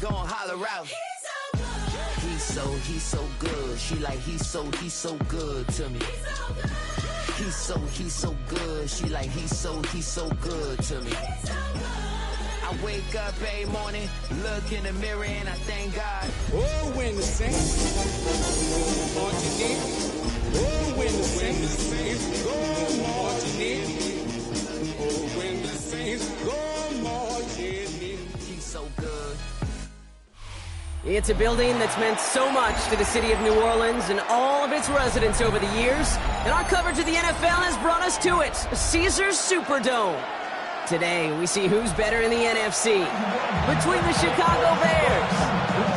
Gon' holler out. He's so good. She like he's so good to me. He's so good. She like he's so good to me. I wake up every morning, look in the mirror, and I thank God. Oh, when the Saints marching in. Oh, when the Saints go marching in. Oh, when the Saints go marching in. He's so good. It's a building that's meant so much to the city of New Orleans and all of its residents over the years, and our coverage of the NFL has brought us to it, Caesars Superdome. Today, we see who's better in the NFC, between the Chicago Bears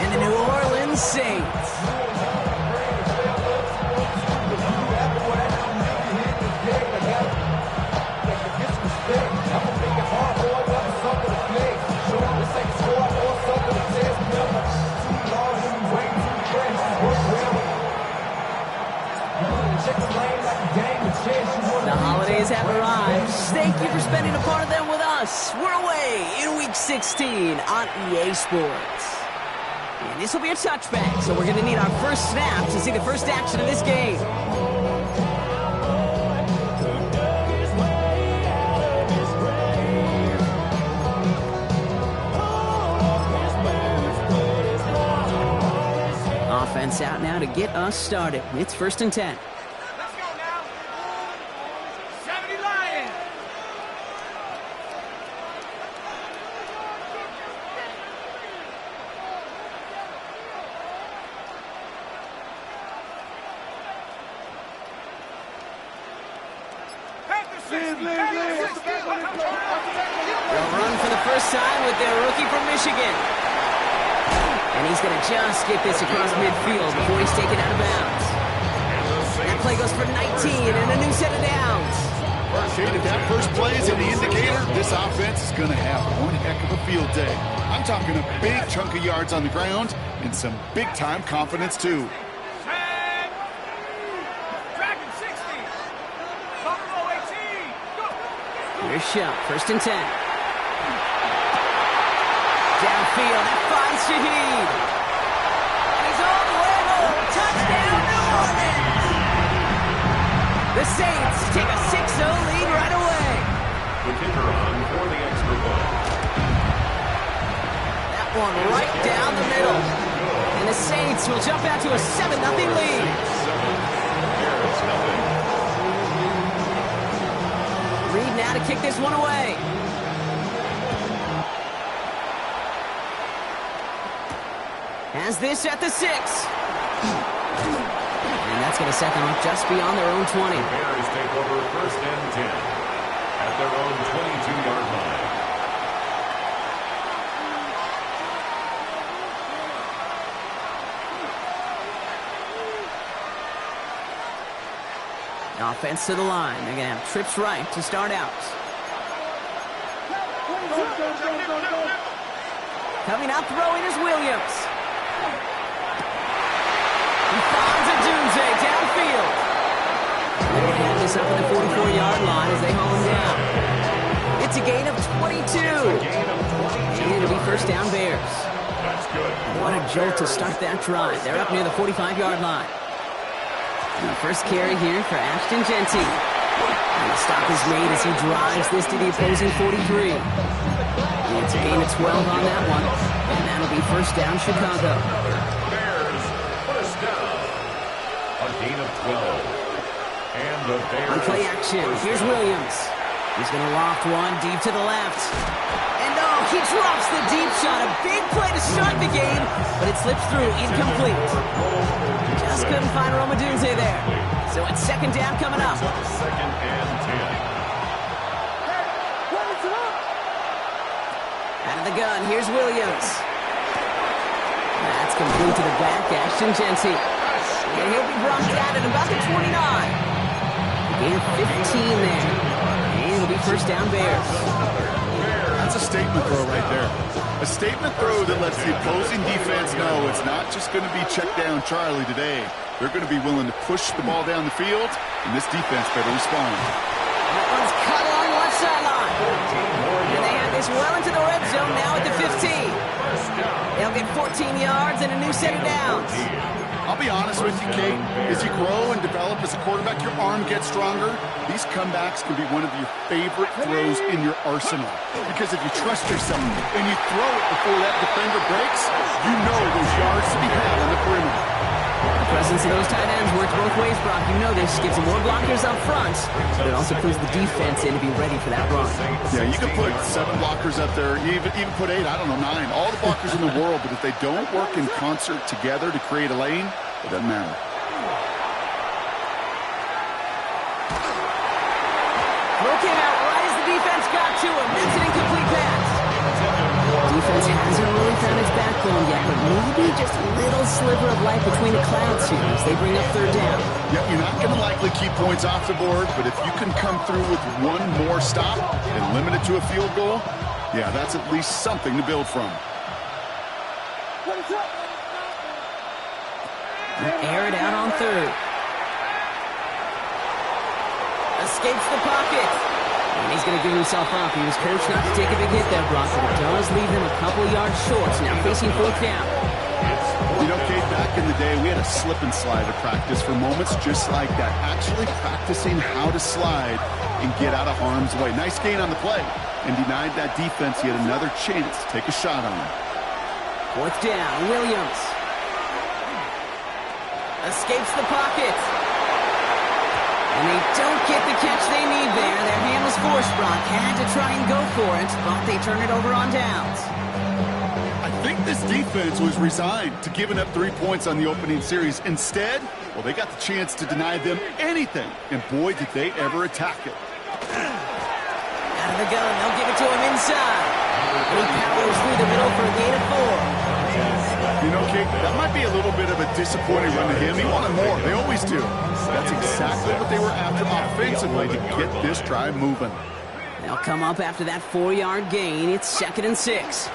and the New Orleans Saints. The holidays have arrived. Thank you for spending a part of them with us. We're away in Week 16 on EA Sports. And this will be a touchback, so we're going to need our first snap to see the first action of this game. Offense out now to get us started. It's 1st and 10. They'll run for the first time with their rookie from Michigan. And he's going to just get this across midfield before he's taken out of bounds. That play goes for 19 and a new set of downs. Shade, if that first play is an indicator, this offense is going to have one heck of a field day. I'm talking a big chunk of yards on the ground and some big-time confidence, too. Here's shot, 1st and 10. Downfield, that finds Shaheed. And he's all the way home. Touchdown, New Orleans! The Saints take a 6-0 lead right away. The kicker on for the extra point. That one right down the middle. And the Saints will jump out to a 7-0 lead. Bears nothing. Reed now to kick this one away. Has this at the 6. And that's going to set them up just beyond their own 20. Bears take over 1st and 10 at their own 22-yard line. Offense to the line. They're going to have trips right to start out. Coming out throwing is Williams. He finds Odunze downfield. They're going to have this up at the 44-yard line as they haul him down. It's a gain of 22. And it'll be 1st down Bears. That's good. What a jolt to start that drive. They're up near the 45-yard line. And the first carry here for Ashton Jeanty. And the stop is made as he drives this to the opposing 43. And it's a gain of 12 on that one. And that'll be 1st down Chicago. Bears 1st down. A gain of 12. And the Bears. On play action, here's Williams. He's going to loft one deep to the left. And oh, he drops the deep shot. A big play to start the game, but it slips through incomplete. Just couldn't find Rome Odunze there. So it's 2nd down coming up. 2nd and 10. Out of the gun, here's Williams. That's complete to the back, Ashton Jeanty. And he'll be brought down at about the 29. Gain of 15 there. And it'll be 1st down Bears. That's a statement throw right there. A statement throw that lets the opposing defense know it's not just going to be check down Charlie today. They're going to be willing to push the ball down the field, and this defense better respond. That one's cut along the left sideline. And they have this well into the red zone now at the 15. They'll get 14 yards and a new set of downs. I'll be honest with you, Kate. As you grow and develop as a quarterback, your arm gets stronger. These comebacks can be one of your favorite throws in your arsenal. Because if you trust yourself and you throw it before that defender breaks, you know there's yards to be had on the perimeter. The presence of those tight ends works both ways, Brock. You know this. Gives them more blockers up front, but it also puts the defense in to be ready for that run. Yeah, you can put 7 blockers up there, even put 8, I don't know, 9. All the blockers in the world, but if they don't work in concert together to create a lane, it doesn't matter. Throw came out right as the defense got to him. That's an incomplete pass. Defense hasn't really found its backbone yet, but maybe just a little sliver of light between the clouds here as they bring up third down. Yeah, you're not going to likely keep points off the board, but if you can come through with one more stop and limit it to a field goal, yeah, that's at least something to build from. Air it out on third. Escapes the pocket. And he's going to give himself up. He was coached not to take a big hit there, Brock, but it does leave him a couple yards short. Now facing fourth down. You know, Kate, back in the day, we had a slip and slide at practice for moments just like that. Actually practicing how to slide and get out of harm's way. Nice gain on the play. And denied that defense yet another chance to take a shot on him. Fourth down, Williams. Escapes the pocket. And they don't get the catch they need there. Their hand was forced, Brock. Had to try and go for it, but they turn it over on downs. I think this defense was resigned to giving up 3 points on the opening series. Instead, well, they got the chance to deny them anything. And boy, did they ever attack it. Out of the gun, they'll give it to him inside. And he powers through the middle for a gain of 4. You know, Kate, that might be a little bit of a disappointing run to him. He wanted more. They always do. That's exactly what they were after offensively to get this drive moving. They'll come up after that 4-yard gain. It's 2nd and 6.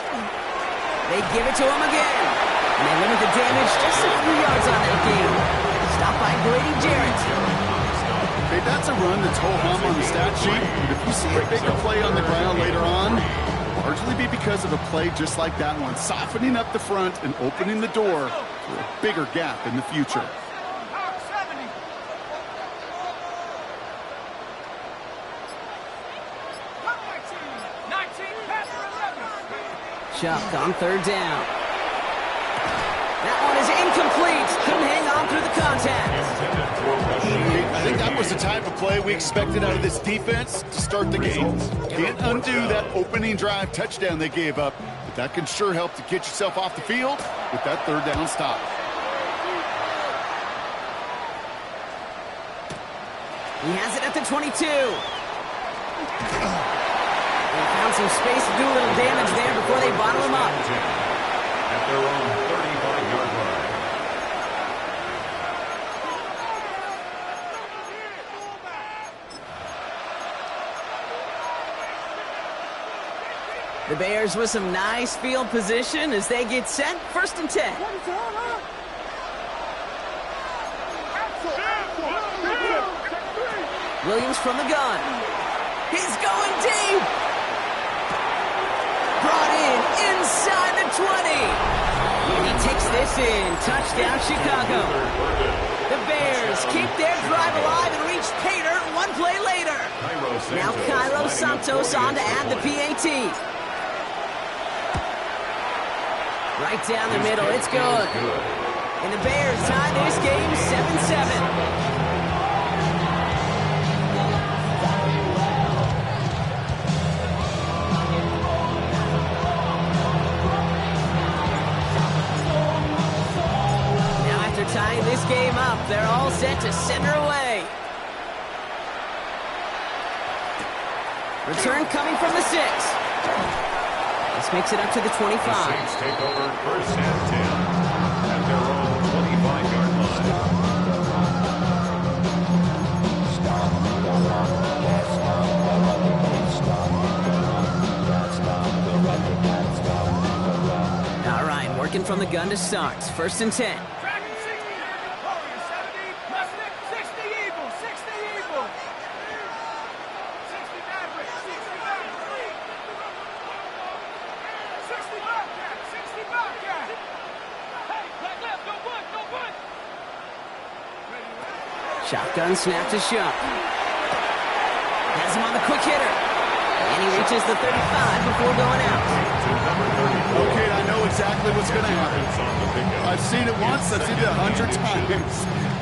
They give it to him again. And they limit the damage just a few yards on that gain. Stopped by Grady Jarrett. Okay, that's a run that's ho-hum on the stat sheet. But if you see a bigger play on the ground later on, largely be because of a play just like that one, softening up the front and opening the door for a bigger gap in the future. Chuck on third down. That one is incomplete. Couldn't hang on through the contact. I think that was the type of play we expected out of this defense to start the game. Can't undo that opening drive touchdown they gave up, but that can sure help to get yourself off the field with that third down stop. He has it at the 22. They found some space to do a little damage there before they bottle him up. At their own 35-yard line. The Bears with some nice field position as they get set. 1st and 10. Williams from the gun. He's going deep. Brought in inside the 20. And he takes this in. Touchdown, Chicago. The Bears keep their drive alive and reach Pater 1 play later. Now Cairo Santos on to add the PAT. Right down the middle. It's good. And the Bears tie this game 7-7. Tying this game up, they're all set to send her away. Return coming from the 6. This makes it up to the 25. The Saints take over 1st and 10 at their own 25-yard line. All right, working from the gun to start. 1st and 10. Shotgun snap to Shuck. Has him on the quick hitter. And he reaches the 35 before going out. Okay, I know exactly what's going to happen. I've seen it once, I've seen it 100 times.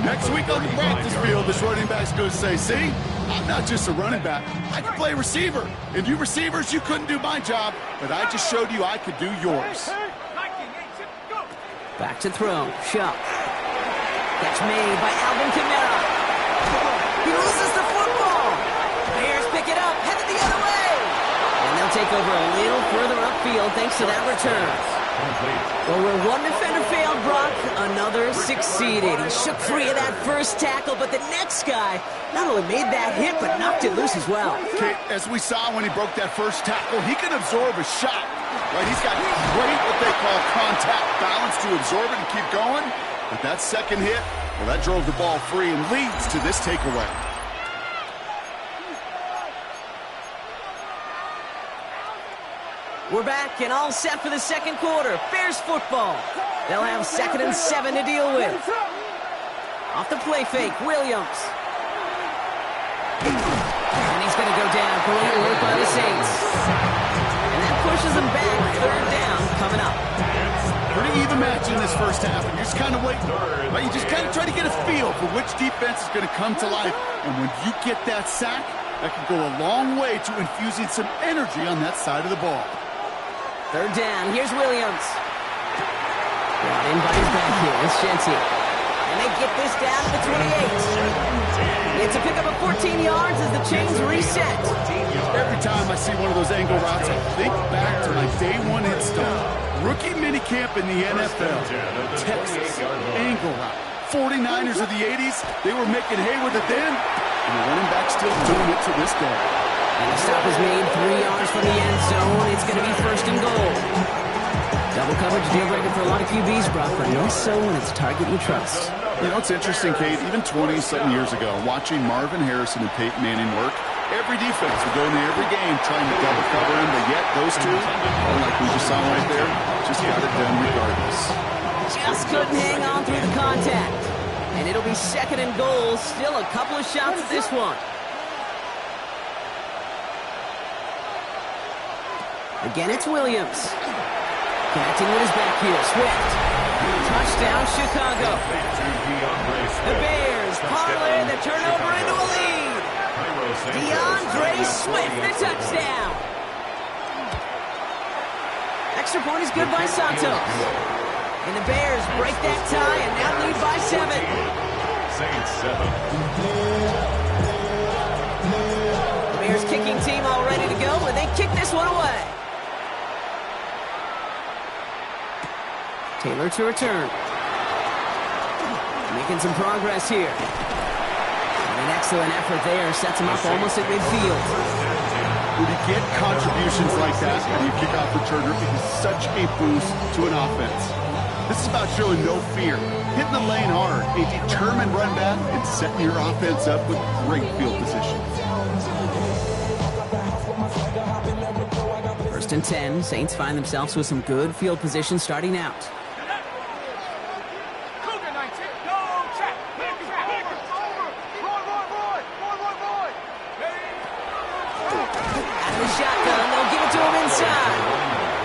Next week on the practice field, this running back's going to say, see, I'm not just a running back. I can play receiver. And you receivers, you couldn't do my job, but I just showed you I could do yours. Back to throw. Shuck. Catch made by Alvin Kamara. He loses the football. Bears pick it up, headed the other way. And they'll take over a little further upfield thanks to that return. Well, where one defender failed, Brock, another succeeded. He shook free of that first tackle, but the next guy not only made that hit, but knocked it loose as well. Okay, as we saw when he broke that first tackle, he can absorb a shot. Right, he's got great, what they call contact balance to absorb it and keep going. But that second hit, well, that drove the ball free and leads to this takeaway. We're back and all set for the second quarter. Bears football. They'll have 2nd and 7 to deal with. Off the play fake, Williams. And he's going to go down. Great work by the Saints. And that pushes them back. 3rd down coming up. Pretty even match in this first half, and you're just kind of waiting. Right? You just kind of try to get a feel for which defense is going to come to life. And when you get that sack, that can go a long way to infusing some energy on that side of the ball. 3rd down. Here's Williams. Brought in by his back here. It's Shenty. And they get this down to the 28. It's a pickup of 14 yards as the chains reset. Every time I see one of those angle routes, I think back to my day one install. Rookie minicamp in the NFL. Texas angle route. 49ers of the 80s, they were making hay with it then, and the running back still doing it to this day. And the stop is made 3 yards from the end zone. It's going to be 1st and goal. Double coverage deal breaker for a lot of QBs, Brock, but less so when it's a target you trust. You know, it's interesting, Kate, even 20-something years ago, watching Marvin Harrison and Peyton Manning work, every defense would go into every game trying to double cover him, but yet those two, like we just saw right there, just got it done regardless. Just couldn't hang on through the contact. And it'll be 2nd and goal. Still a couple of shots at this one. Again, it's Williams. Connecting with his back here. Swift. Touchdown, Chicago. The Bears parlay the turnover into a lead. DeAndre Swift, the touchdown. Extra point is good by Santos. And the Bears break that tie and now lead by 7. Saints 7. The Bears kicking team all ready to go, and they kick this one away. Taylor to return. Making some progress here. And an excellent effort there. Sets him up almost at midfield. When you get contributions like that when you kick off returner, it is such a boost to an offense. This is about showing no fear, hitting the lane hard, a determined run back, and setting your offense up with great field position. 1st and 10. Saints find themselves with some good field position starting out.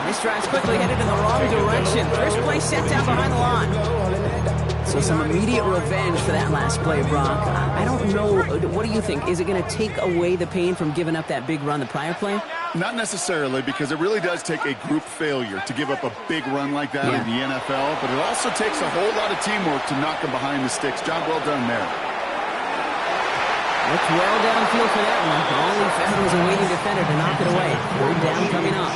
This drive's quickly headed in the wrong direction. First play set down behind the line. So some immediate revenge for that last play, Brock. I don't know. What do you think? Is it going to take away the pain from giving up that big run the prior play? Not necessarily, because it really does take a group failure to give up a big run like that in the NFL, but it also takes a whole lot of teamwork to knock them behind the sticks. Job well done there. Looked well downfield for that one. All he found was a waiting defender to knock it away. 3rd down coming up.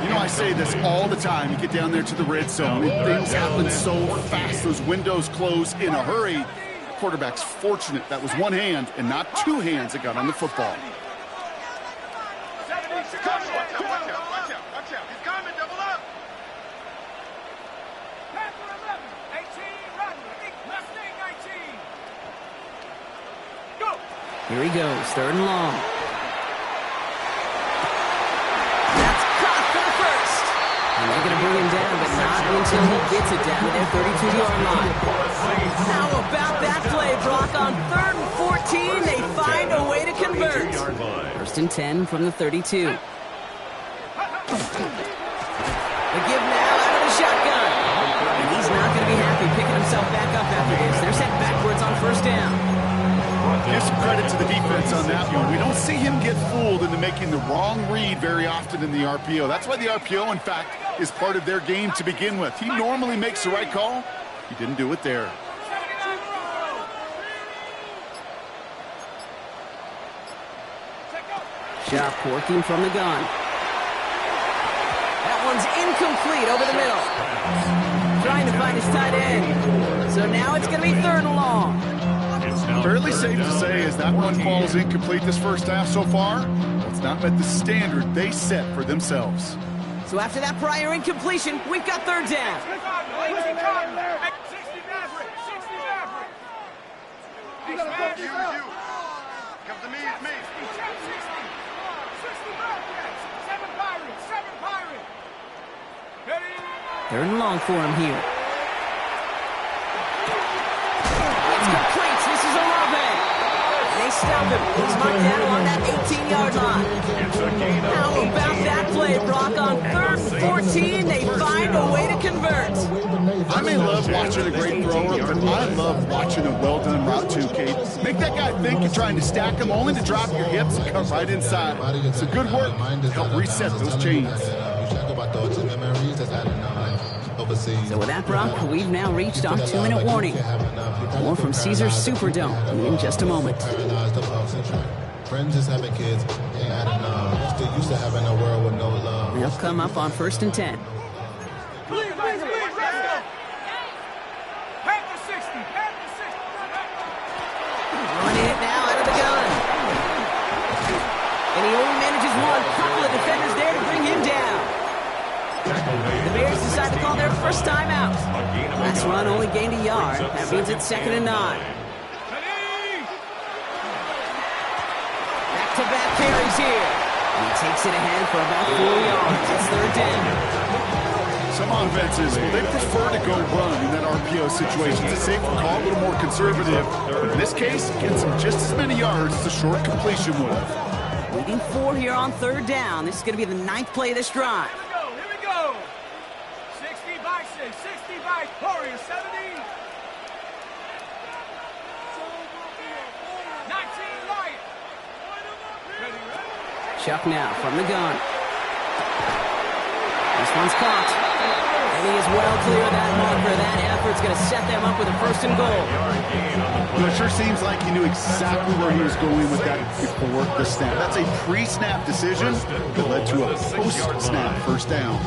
You know, I say this all the time. You get down there to the red zone, and things happen so fast. Those windows close in a hurry. Quarterback's fortunate that was one hand and not two hands that got on the football. Here he goes, 3rd and long. And they're going to bring him down, but not until he gets it down to their 32-yard line. How about that play, Brock? On 3rd and 14, they find a way to convert. 1st and 10 from the 32. The give now out of the shotgun. And he's not going to be happy picking himself back up after this. They're set backwards on 1st down. Give some credit to the defense on that one. We don't see him get fooled into making the wrong read very often in the RPO. That's why the RPO, in fact, is part of their game to begin with. He normally makes the right call. He didn't do it there. Sharp working from the gun. That one's incomplete over the middle. Trying to find his tight end. So now it's going to be 3rd and long. Fairly safe to say as that one falls incomplete this first half so far, it's not met the standard they set for themselves. So after that prior incompletion, we've got 3rd down. Come to me, it's me. 3rd and long for him here. It's complete. This is Olave. They stop him. He's marked down along that 18-yard line. How about that play, Brock? On 3rd and 14, they find a way to convert. I may love watching a great thrower, but I love watching a well-done route too, Kate. Make that guy think you're trying to stack him only to drop your hips and come right inside. It's a good work to help reset those chains. So with that, Brock, we've now reached our 2-minute warning. More from Caesars Superdome in just a moment. Friends just having kids ain't adding up. Still used to having a world with no love. They'll come up on 1st and 10. Running it now out of the gun. And he only manages one. Couple of defenders there to bring him down. The Bears decide to call their first timeout. Last run only gained a yard. That means it's 2nd and 9. Back-to-back carries here. And he takes it ahead for about 4 yards. It's 3rd down. Some offenses, well, they prefer to go run in that RPO situation. It's a safer call, a little more conservative. But in this case, gets him just as many yards as a short completion would. Leading 4 here on 3rd down. This is going to be the 9th play of this drive. 60 by Warriors, 70. 19 light. Chuck now from the gun. This one's caught. And he is well clear of that marker. That effort's going to set them up with a 1st and goal. Well, it sure seems like he knew exactly where he was going with that before the snap. That's a pre-snap decision that led to a post-snap 1st down.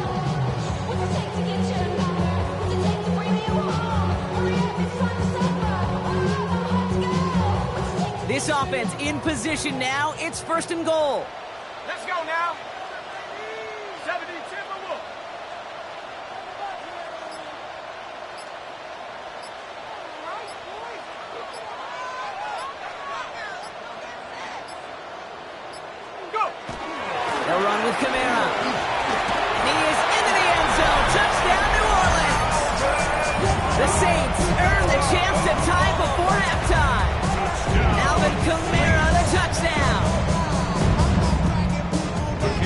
This offense in position now. It's 1st and goal. Let's go now. 70 Timberwolves. Go. They'll run with Kamara. And he is into the end zone. Touchdown, New Orleans. The Saints earn the chance to tie before halftime. Alvin Kamara, the touchdown.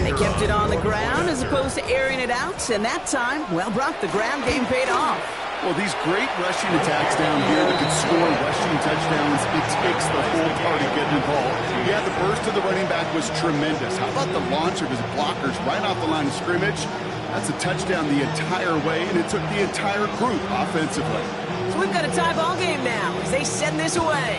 They kept it on the ground as opposed to airing it out. And that time, well, Brock, the ground game paid off. Well, these great rushing attacks down here that can score rushing touchdowns, it takes the whole party getting involved. Yeah, the burst of the running back was tremendous. How about the launch of his blockers right off the line of scrimmage? That's a touchdown the entire way, and it took the entire group offensively. So we've got a tie ball game now as they send this away.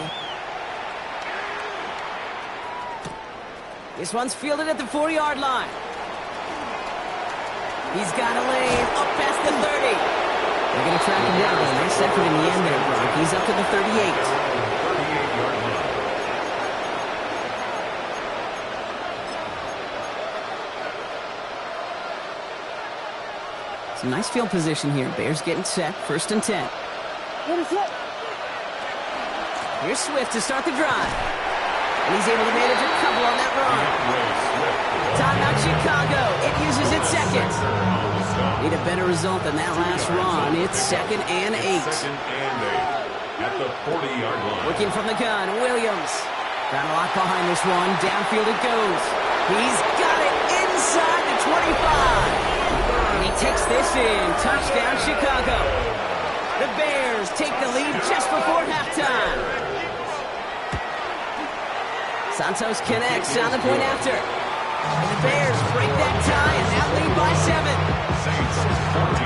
This one's fielded at the 4-yard line. He's got a lane up past the 30. They're going to track him down. Nice effort in the end there, Brock. He's up to the 38. 38-yard line. Some nice field position here. Bears getting set. 1st and 10. Here's Swift to start the drive. And he's able to manage a couple on that run. Timeout Chicago. It uses its 2nd. Need a better result than that last run. It's 2nd and 8. 2nd and 8 at the 40-yard line. Looking from the gun, Williams. Got a lot behind this one. Downfield it goes. He's got it inside the 25. And he takes this in. Touchdown, Chicago. The Bears take the lead just before halftime. Santos connects on the point after. And the Bears break that tie and now lead by 7. Saints 14.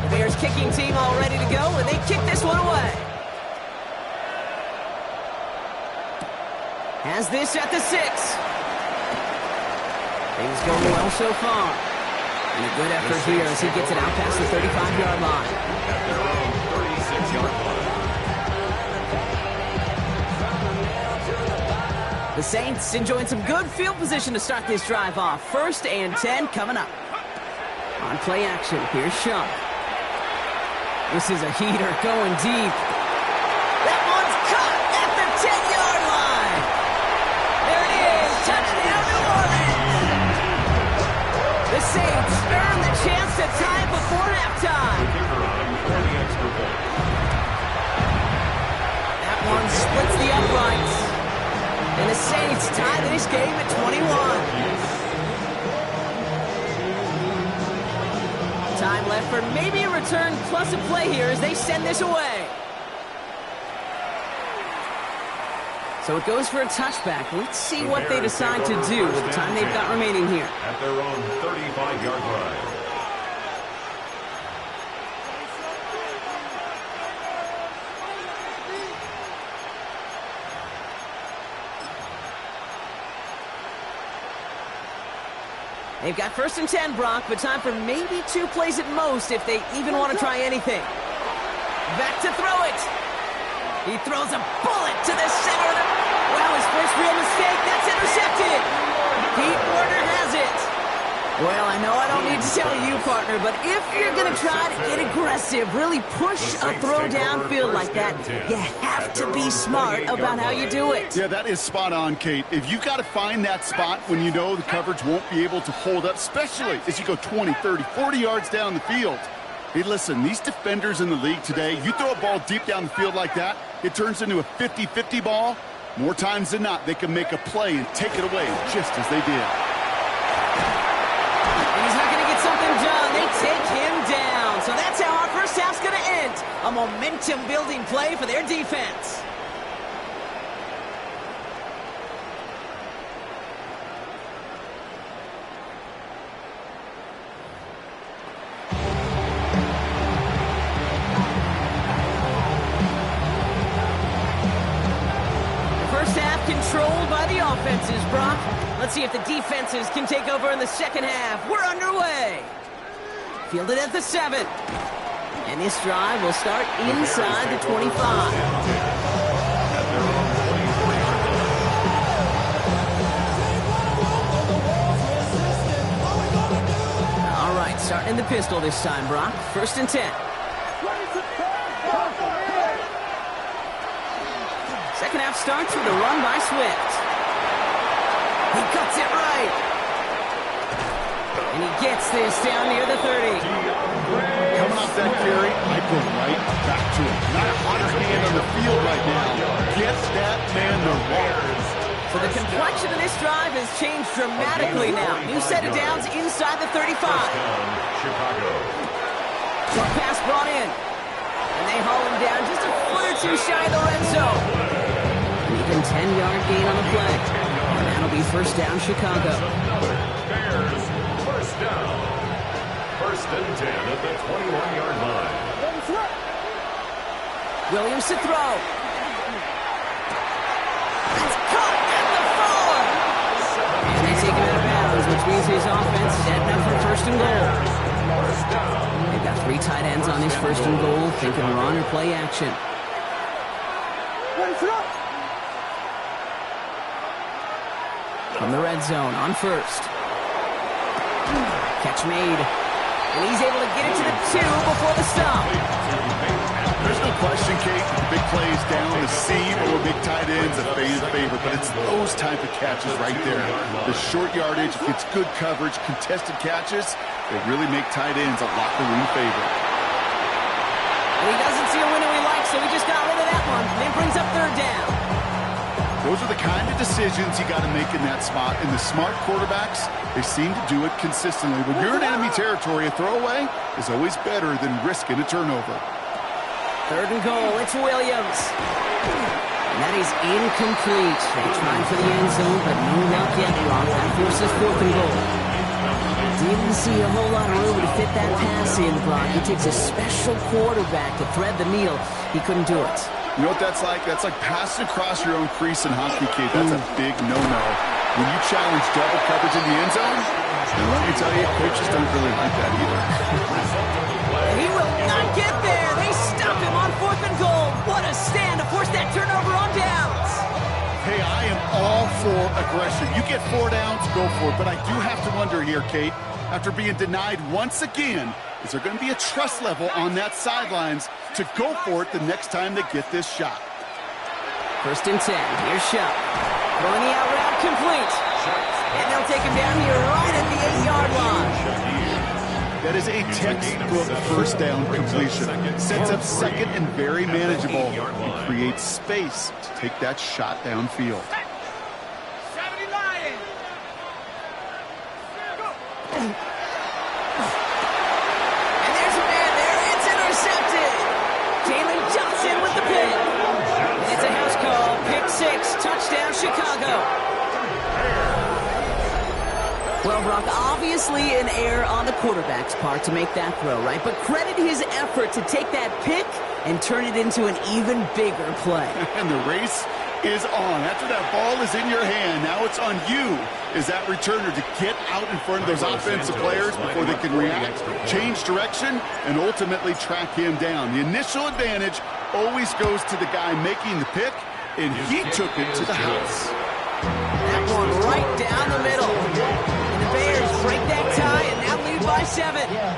The Bears kicking team all ready to go, and they kick this one away. Has this at the 6. Things going well so far. And a good effort here as he gets it out past the 35-yard line. At their own 36-yard line. The Saints enjoying some good field position to start this drive off. 1st and 10 coming up. On play action, here's Sean. This is a heater going deep. That one's caught at the 10-yard line. There it is. Touchdown, New Orleans. The Saints earn the chance to tie it before halftime. The kicker on for the extra point. That one splits the uprights. And the Saints tie this game at 21. Time left for maybe a return plus a play here as they send this away. So it goes for a touchback. Let's see what they decide to do with the time they've got remaining here. At their own 35-yard line. They've got 1st and 10, Brock, but time for maybe 2 plays at most if they even want to try anything. Back to throw it. He throws a bullet to the center of the... Well, his first real mistake. That's intercepted. Pete Werner has it. Well, I know I don't need to tell you, partner, but if you're going to try to get aggressive, really push a throw downfield like that, you have to be smart about how you do it. Yeah, that is spot on, Kate. If you got to find that spot when you know the coverage won't be able to hold up, especially as you go 20, 30, 40 yards down the field. Hey, listen, these defenders in the league today, you throw a ball deep down the field like that, it turns into a 50-50 ball. More times than not, they can make a play and take it away just as they did. He's not going to get something done. They take him down. So that's how our first half's going to end. A momentum-building play for their defense. The first half controlled by the offenses, Brock. Let's see if the defenses can take over in the second half. We're underway. Fielded at the 7. And this drive will start inside the 25. All right, starting in the pistol this time, Brock. 1st and 10. Second half starts with a run by Swift. He cuts it right. And he gets this down near the 30. Coming off that carry, I go right back to him. Not a hotter hand on the field right now. Get that man the rock. So the complexion of this drive has changed dramatically now. New set of downs inside the 35. Chicago. Short pass brought in. And they haul him down just a foot or two shy of the red zone. An even 10-yard gain on the play. And that'll be 1st down, Chicago. Bears, 1st down. 1st and 10 at the 21-yard line. Williams to throw. It's caught at the 4. And they take him out of bounds, which means his offense setting up for 1st and goal. They've got 3 tight ends on this 1st and goal, thinking run or play action. From the red zone on 1st. Catch made. And he's able to get it to the 2 before the stop. Usually question, Kate, the big plays down the seam or big tight ends, a favorite, but it's those type of catches right there. The short yardage, gets good coverage, contested catches, they really make tight ends a locker room favorite. And he doesn't see a window he likes, so he just got rid of that one. And it brings up third down. Those are the kind of decisions you got to make in that spot. And the smart quarterbacks, they seem to do it consistently. When you're in enemy territory, a throwaway is always better than risking a turnover. Third and goal, it's Williams. And that is incomplete. They're trying for the end zone, but no luck yet, Brock. That forces fourth and goal. Didn't see a whole lot of room to fit that pass in, Brock. It takes a special quarterback to thread the needle. He couldn't do it. You know what that's like? That's like passing across your own crease in hockey, Kate. That's a big no-no. When you challenge double coverage in the end zone, and let me tell you, coaches don't really like that either. He will not get there. They stop him on fourth and goal. What a stand to force that turnover on downs. Hey, I am all for aggression. You get 4 downs, go for it. But I do have to wonder here, Kate, after being denied once again, is there going to be a trust level on that sidelines to go for it the next time they get this shot? First and 10. Here's Shuck. Throwing the out route complete. And they'll take him down here right at the 8-yard line. That is a textbook first down completion. Sets up second and very manageable. And creates space to take that shot downfield. Touchdown, Chicago. Well, Brock, obviously an error on the quarterback's part to make that throw, right? But credit his effort to take that pick and turn it into an even bigger play. And the race is on. After that ball is in your hand, now it's on you as that returner to get out in front of those offensive players before they can react, change direction, and ultimately track him down. The initial advantage always goes to the guy making the pick, and he took it to the house. That one right down the middle. And the Bears break that tie and now lead by 7. Yeah,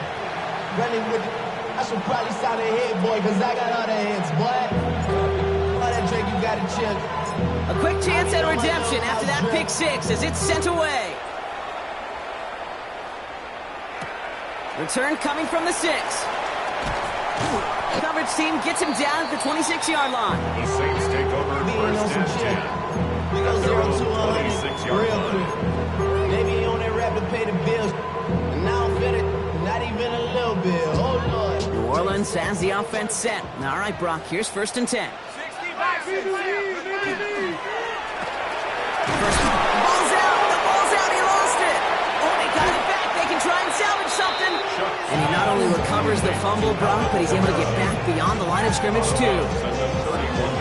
running with it. I should probably sign a head, boy, because I got all the heads, boy. All that drink, you got to chill. A quick chance at redemption after that pick 6 as it's sent away. Return coming from the 6. Coverage team gets him down at the 26-yard line. The Saints take over first and 10. We go 0 to 100 real quick. Maybe he on that rap to pay the bills. And now I'm fit it, not even a little bit. Oh, Lord. New Orleans has the offense set. All right, Brock, here's first and 10. First ball's out. The ball's out. He lost it. Oh, they got it back. They can try and salvage something. And he not only recovers the fumble, Brock, but he's able to get back beyond the line of scrimmage, too.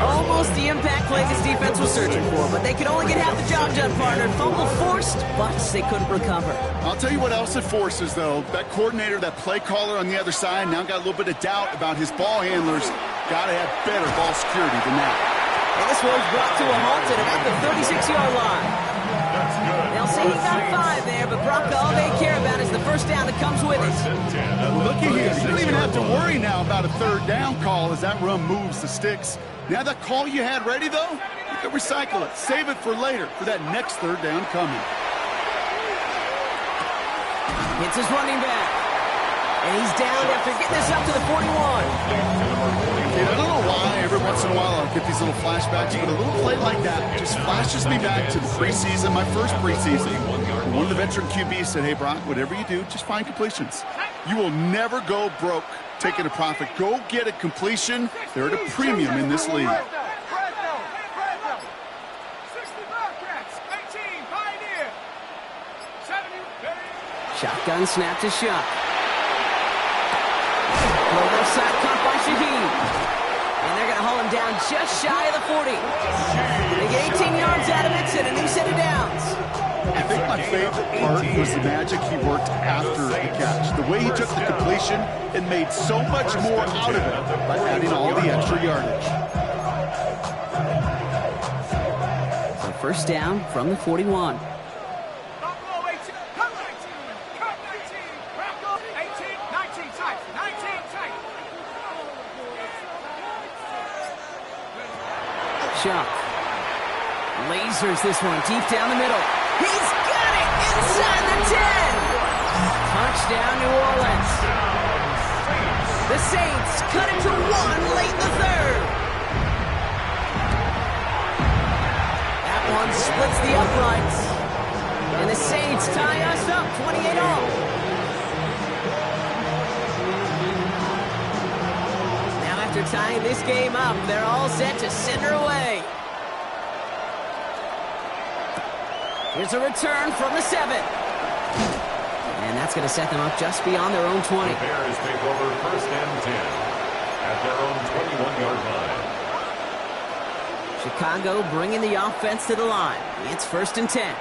Almost the impact play this defense was searching for, but they could only get half the job done, partner. Fumble forced, but they couldn't recover. I'll tell you what else it forces, though. That coordinator, that play caller on the other side, now got a little bit of doubt about his ball handlers. Got to have better ball security than that. And this one's brought to a halt at about the 36-yard line. They'll say he got 5 there, but Brock, all they care about is the first down that comes with it. Well, looky here. You don't even have to worry now about a third down call as that run moves the sticks. Now that call you had ready, though, you can recycle it. Save it for later, for that next third down coming. It's his running back. And he's down after getting this up to the 41. And I don't know why every once in a while I'll get these little flashbacks, but a little play like that just flashes me back to the preseason, my first preseason. One of the veteran QBs said, hey, Brock, whatever you do, just find completions. You will never go broke taking a profit. Go get a completion. They're at a premium in this league. Shotgun snap to Shuck. Left side caught by Shaheed. And they're going to haul him down just shy of the 40. They get 18 yards out of it and a new set of downs. I think my favorite part was the magic he worked after the catch. The way he took the completion and made so much more out of it by adding all the extra yardage. So first down from the 41. Chuck. Lasers this one deep down the middle. He's got it inside the 10. Touchdown, New Orleans. The Saints cut it to 1 late in the third. That one splits the uprights. And the Saints tie us up 28-all. Now after tying this game up, they're all set to send her away. Here's a return from the 7. And that's going to set them up just beyond their own 20. The Bears take over 1st and 10 at their own 21-yard line. Chicago bringing the offense to the line. It's 1st and 10.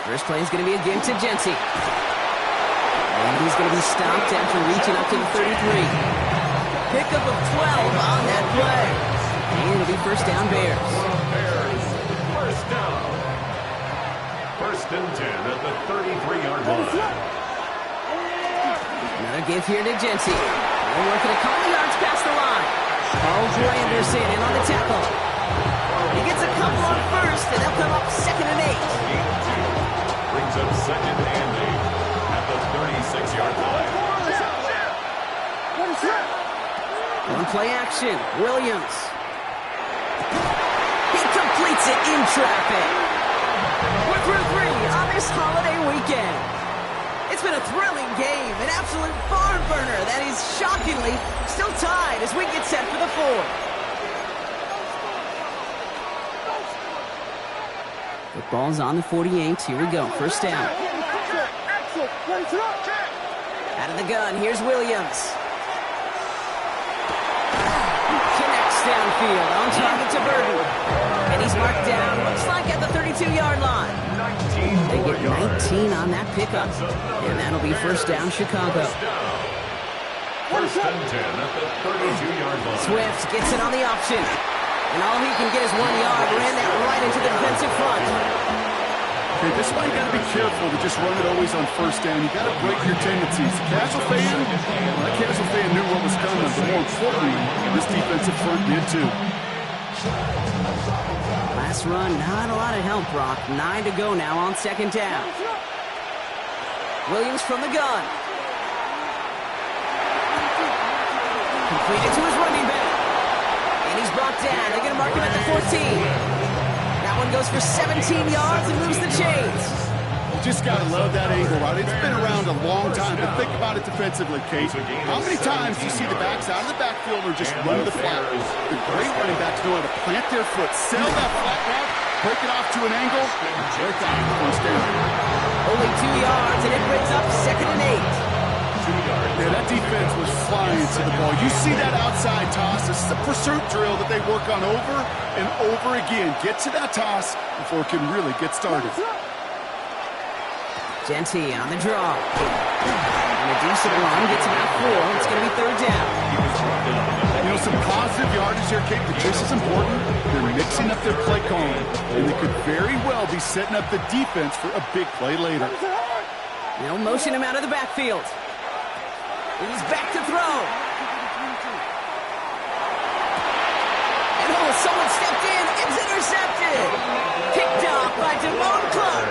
First play is going to be a give to Genty. And he's going to be stopped after reaching up to the 33. Pickup of 12 on that play. And it'll be 1st down Bears. Bears, 1st down. 1st and 10 at the 33-yard line. Another give here to Genty. They're working a couple yards past the line. Carl Anderson in on the tackle. He gets a couple on 1st, and they'll come up 2nd and 8. Brings up 2nd and 8 at the 36-yard line. On play action, Williams. He completes it in traffic. We're through 3 on this holiday weekend. It's been a thrilling game, an absolute barn burner that is shockingly still tied as we get set for the 4th. The ball's on the 48. Here we go. 1st down. Out of the gun. Here's Williams. Connects downfield. On target to Burton. And he's marked down. Looks like at the 32-yard line. They get 19 on that pickup. And that'll be 1st down Chicago. 1st and 10 at the 32-yard line. Swift gets it on the option. And all he can get is 1 yard. Ran that right into the defensive front. Okay, this is why you got to be careful to just run it always on 1st down. You got to break your tendencies. Casual fan, that casual fan knew what was coming, but more importantly, this defensive front did too. Last run, not a lot of help, Brock. 9 to go now on 2nd down. Williams from the gun. Completed to his running back. And he's brought down. They're going to mark him at the 14. That one goes for 17 yards and moves the chains. You just got to love that angle, right? It's been around a long time, but think about it defensively, Kate. How many times do you see the backs out of the backfield or just run the flat? The great running backs know how to plant their foot, sell that flat route, break it off to an angle, and break out the 1st down. Only 2 yards, and it brings up 2nd and 8. Yeah, that defense was flying to the ball. You see that outside toss. This is a pursuit drill that they work on over and over again. Get to that toss before it can really get started. Genty on the draw. And a decent run gets about 4. It's going to be 3rd down. You know, some positive yardage here, Kate, but just as important, they're mixing up their play calling, and they could very well be setting up the defense for a big play later. They'll motion him out of the backfield. He's back to throw. And someone stepped in. It's intercepted. Picked off by Damone Clark.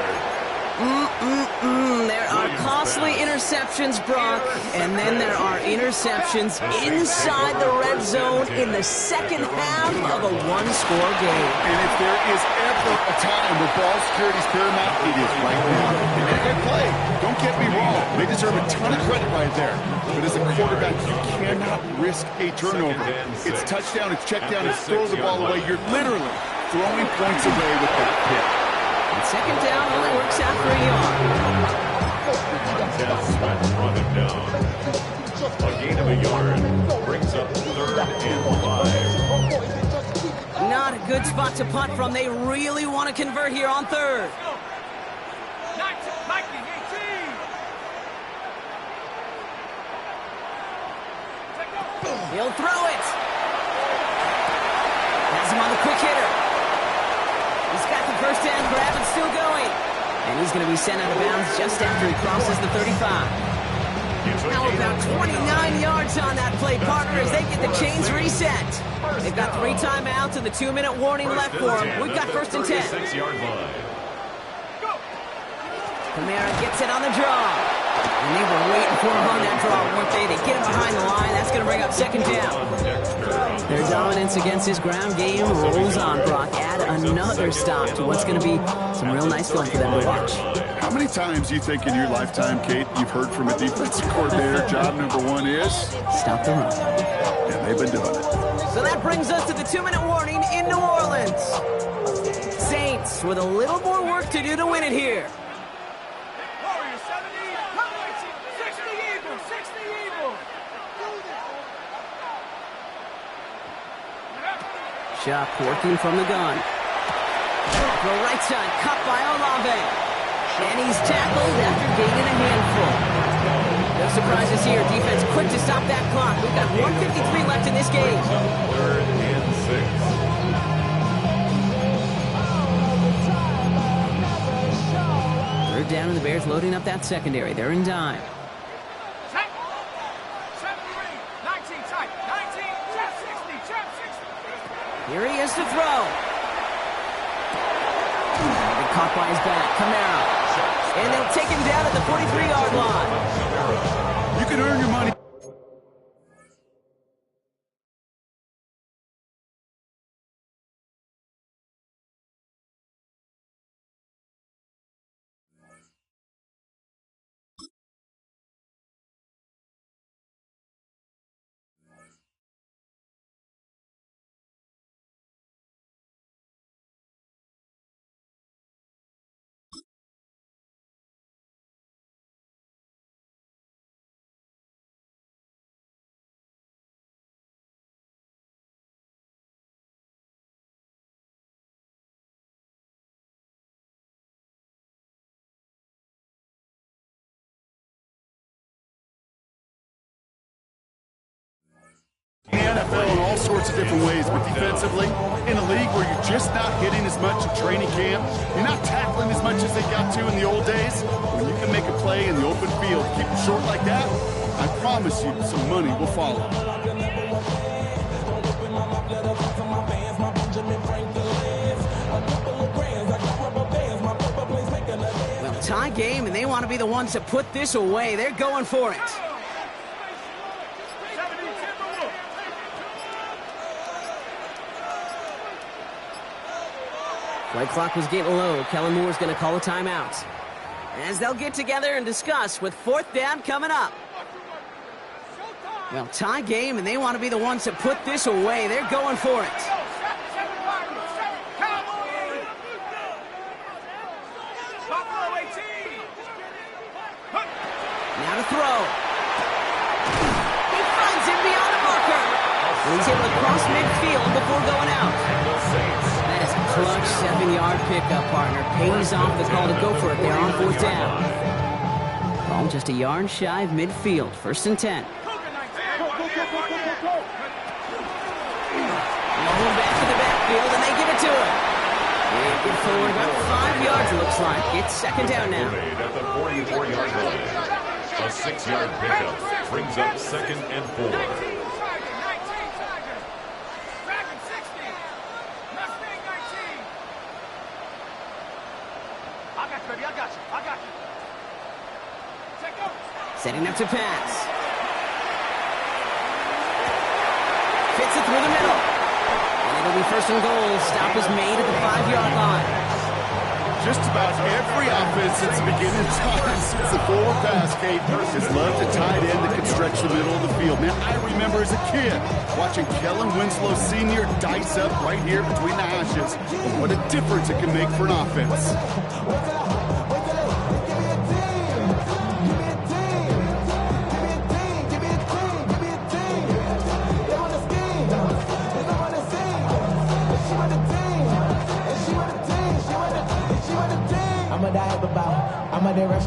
There are costly interceptions, Brock, and then there are interceptions inside the red zone in the 2nd half of a 1-score game. And if there is ever a time where ball security is paramount, it is right now. They made a good play. Don't get me wrong. They deserve a ton of credit right there. But as a quarterback, you cannot risk a turnover. It's touchdown, it's check down, it's throw the ball away. You're literally throwing points away with that pick. And 2nd down only works out for a yard. Montez Sweat brought him down. A gain of a yard brings up 3rd and 5. Not a good spot to punt from. They really want to convert here on 3rd. He'll throw it. Has him on the quick hitter. He's got the 1st down grab and still going. And he's going to be sent out of bounds just after he crosses the 35. Now about 29 yards on that play, partner, as they get the chains reset. They've got 3 timeouts and the 2-minute warning left for them. We've got 1st and 10. Kamara gets it on the draw. And they were waiting for him on that draw, weren't they? They get him behind the line. That's going to bring up 2nd down. Their dominance against his ground game rolls on, Brock. Add another stop to what's going to be some real nice film for them to watch. How many times do you think in your lifetime, Kate, you've heard from a defensive coordinator, job number 1 is? Stop the run. And they've been doing it. So that brings us to the 2-minute warning in New Orleans. Saints with a little more work to do to win it here. Chuck working from the gun. The right side cut by Olave. And he's tackled after gaining a handful. No surprises here. Defense quick to stop that clock. We've got 1:53 left in this game. 3rd and 6. 3rd down and the Bears loading up that secondary. They're in dime. Here he is to throw. And caught by his back, Kamara. And they'll take him down at the 43-yard line. You can earn your money. The NFL in all sorts of different ways, but defensively, in a league where you're just not hitting as much in training camp, you're not tackling as much as they got to in the old days, when you can make a play in the open field, keep it short like that, I promise you some money will follow. Well, tie game, and they want to be the ones to put this away. They're going for it. Play clock was getting low. Kellen Moore's going to call a timeout. As they'll get together and discuss with 4th down coming up. Well, tie game, and they want to be the ones to put this away. They're going for it. Now to throw. He finds him beyond the marker. And he's able to cross midfield before going out. That is a clutch 7-yard pickup, partner. Pays off the call to go for it there on 4th down. Ball just a yard shy of midfield. 1st and 10. Rolling back to the backfield, and they give it to him. They get forward about 5 yards, it looks like. It's 2nd down now. At the 44-yard line. A 6-yard pickup brings up 2nd and 4. Setting up to pass. Fits it through the middle. And it'll be 1st and goal. Stop is made at the 5-yard line. Just about every offense since the beginning of time, since the forward pass, Kate, has loved a tight end that can stretch the middle of the field. Man, I remember as a kid watching Kellen Winslow Sr. dice up right here between the hashes. And what a difference it can make for an offense.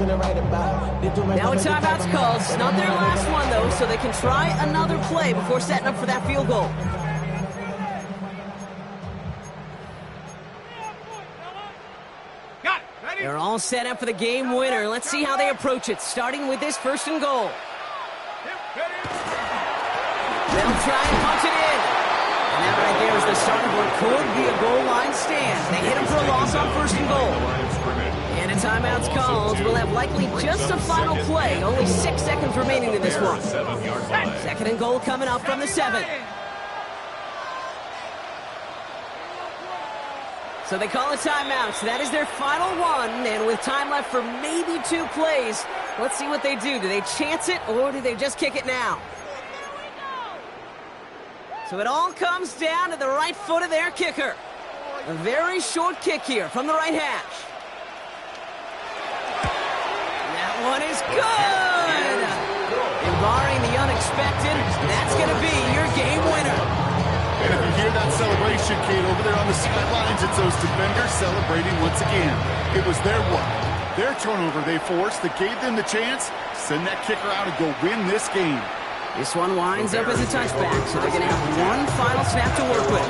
Now a timeout's called. It's not their last one, though, so they can try another play before setting up for that field goal. Got it. Ready? They're all set up for the game winner. Let's see how they approach it, starting with this 1st and goal. try and punch it in. And that right there is the start of what could be a goal line stand. They hit him for a loss on 1st and goal. And a timeout's called. We'll have likely just a final play. Only 6 seconds remaining in this one. 2nd and goal coming up from the 7. So they call a timeout. So that is their final one. And with time left for maybe 2 plays, let's see what they do. Do they chance it or do they just kick it now? So it all comes down to the right foot of their kicker. A very short kick here from the right hash. That one is good! And barring the unexpected, that's going to be your game winner. And if you hear that celebration, Kate, over there on the sidelines, it's those defenders celebrating once again. It was their work, their turnover they forced that gave them the chance to send that kicker out and go win this game. This one winds up as a touchback, so they're going to have one final snap to work with.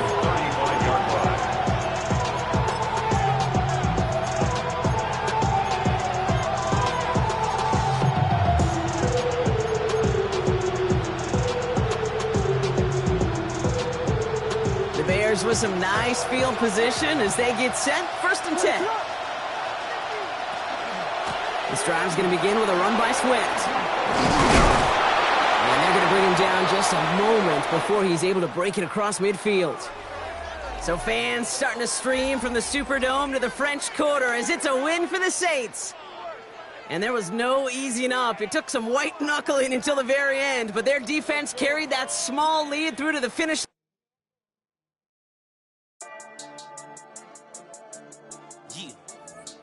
The Bears with some nice field position as they get set. 1st and 10. This drive's going to begin with a run by Swift. They're going to bring him down just a moment before he's able to break it across midfield. So fans starting to stream from the Superdome to the French Quarter as it's a win for the Saints. And there was no easing up. It took some white knuckling until the very end, but their defense carried that small lead through to the finish.